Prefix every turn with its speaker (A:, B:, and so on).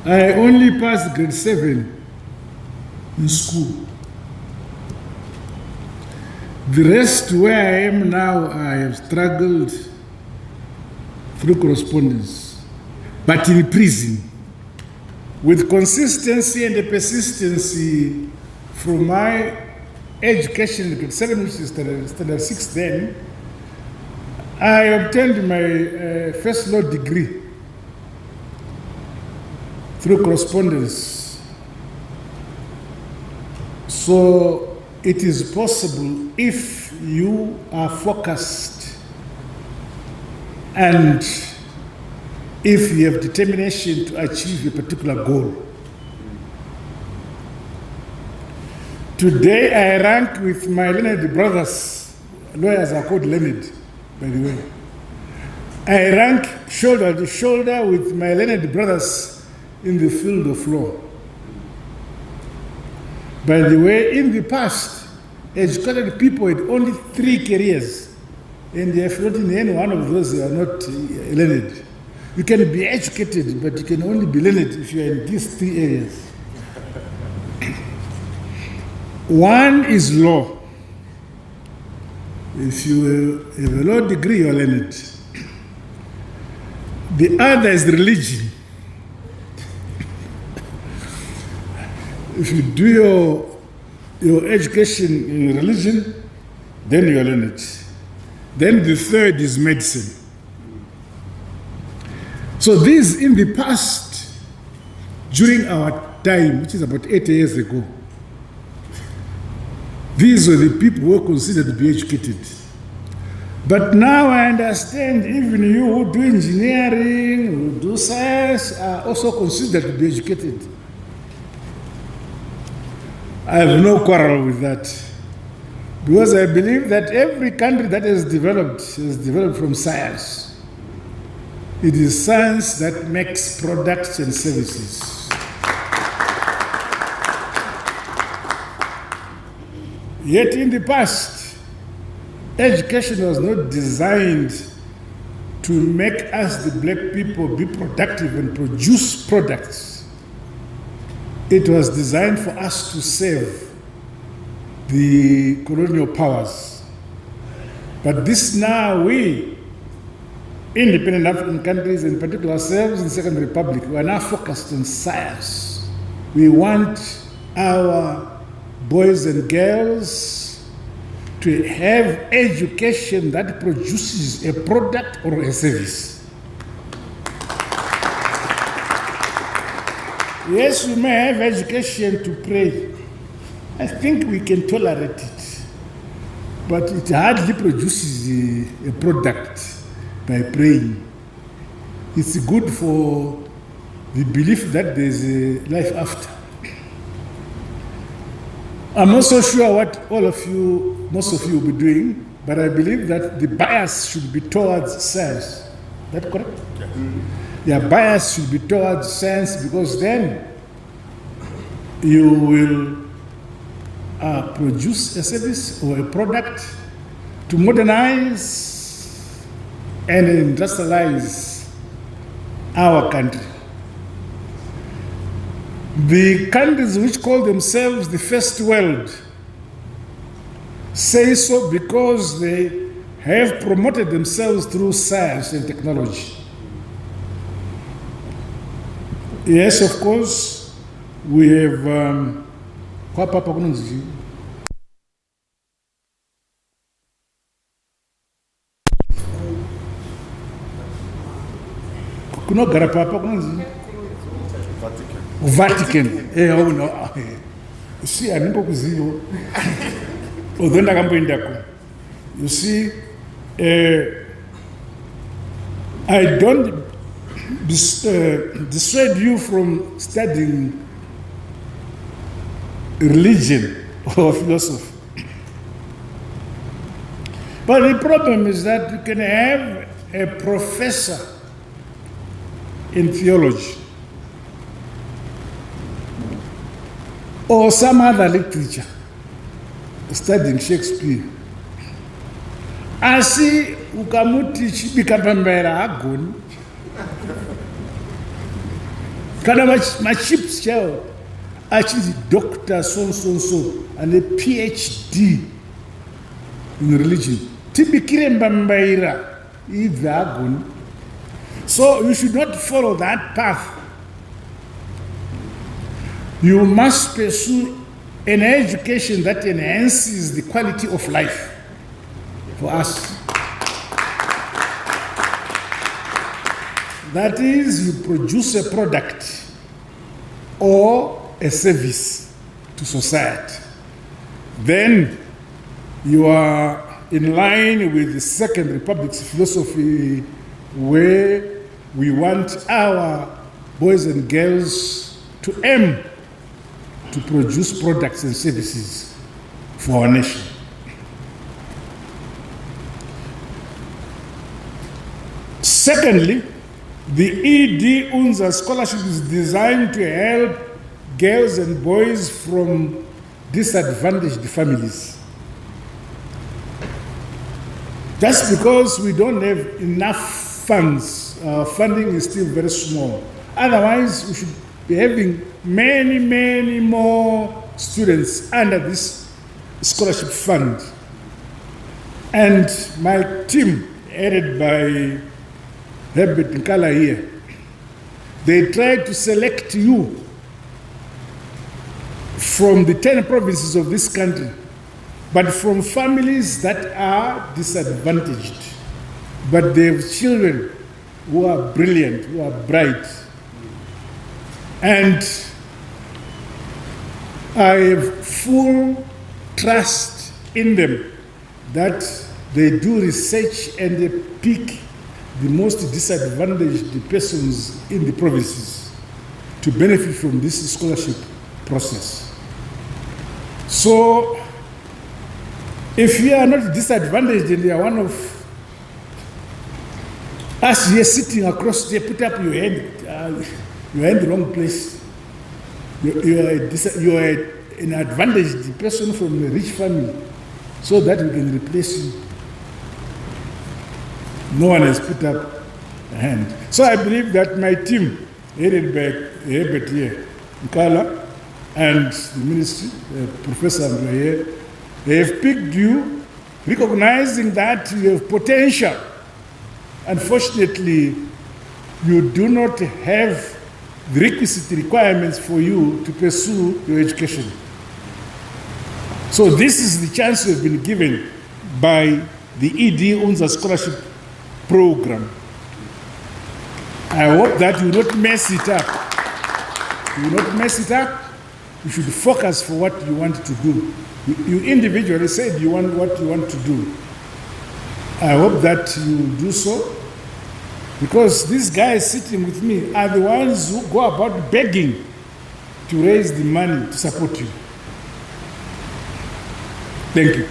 A: I only passed grade 7 in school. The rest, where I am now, I have struggled through correspondence, but in prison, with consistency and persistency from my education in grade 7, which is standard 6 then, I obtained my first law degree through correspondence. So it is possible if you are focused and if you have determination to achieve a particular goal. Today I rank with my learned brothers. Lawyers are called learned, by the way. I rank shoulder to shoulder with my learned brothers in the field of law. By the way, in the past, educated people had only 3 careers, and if not in any one of those, they are not learned. You can be educated, but you can only be learned if you are in these 3 areas. One is law. If you have a law degree, you are learned. The other is religion. If you do your education in religion, then you are learned. Then the third is medicine. So these, in the past, during our time, which is about 80 years ago, these were the people who were considered to be educated. But now I understand even you who do engineering, who do science, are also considered to be educated. I have no quarrel with that, because I believe that every country that has developed from science. It is science that makes products and services. Yet in the past, education was not designed to make us, the black people, be productive and produce products. It was designed for us to serve the colonial powers. But this now, we, independent African countries, in particular ourselves in the Second Republic, we are now focused on science. We want our boys and girls to have education that produces a product or a service. Yes, we may have education to pray. I think we can tolerate it. But it hardly produces a product by praying. It's good for the belief that there's a life after. I'm not so sure what most of you will be doing, but I believe that the bias should be towards science. Is that correct? Yes. Yeah, bias should be towards science, because then you will produce a service or a product to modernize and industrialize our country. The countries which call themselves the first world say so because they have promoted themselves through science and technology. Yes, of course, we have Vatican. See, I remember you see, I don't dissuade you from studying religion or philosophy. But the problem is that you can have a professor in theology or some other literature studying Shakespeare. Asi ukamuti chibika pambera agoni. Kana machips chao actually doctor so and a PhD in religion. Tibikire mbambaira idhagun. So you should not follow that path. You must pursue an education that enhances the quality of life for us. That is, you produce a product or a service to society. Then you are in line with the Second Republic's philosophy, where we want our boys and girls to aim to produce products and services for our nation. Secondly, the ED UNZA scholarship is designed to help girls and boys from disadvantaged families. Just because we don't have enough funds, funding is still very small. Otherwise, we should be having many more students under this scholarship fund. And my team, headed by Herbert Nkala here, they tried to select you from the 10 provinces of this country, but from families that are disadvantaged, but they have children who are brilliant, who are bright. And I have full trust in them that they do research and they pick the most disadvantaged persons in the provinces to benefit from this scholarship process. So, if you are not disadvantaged and you are one of us here sitting across there, put up your hand, you are in the wrong place. You are an advantaged person from a rich family, so that we can replace you. No one has put up a hand. So I believe that my team, headed by Herbert here, Nkala, and the ministry, Professor Mbraye, they have picked you, recognizing that you have potential. Unfortunately, you do not have the requisite requirements for you to pursue your education. So this is the chance you have been given by the ED UNZA scholarship program. I hope that you will not mess it up. You will not mess it up. You should focus for what you want to do. You individually said you want what you want to do. I hope that you will do so, because these guys sitting with me are the ones who go about begging to raise the money to support you. Thank you.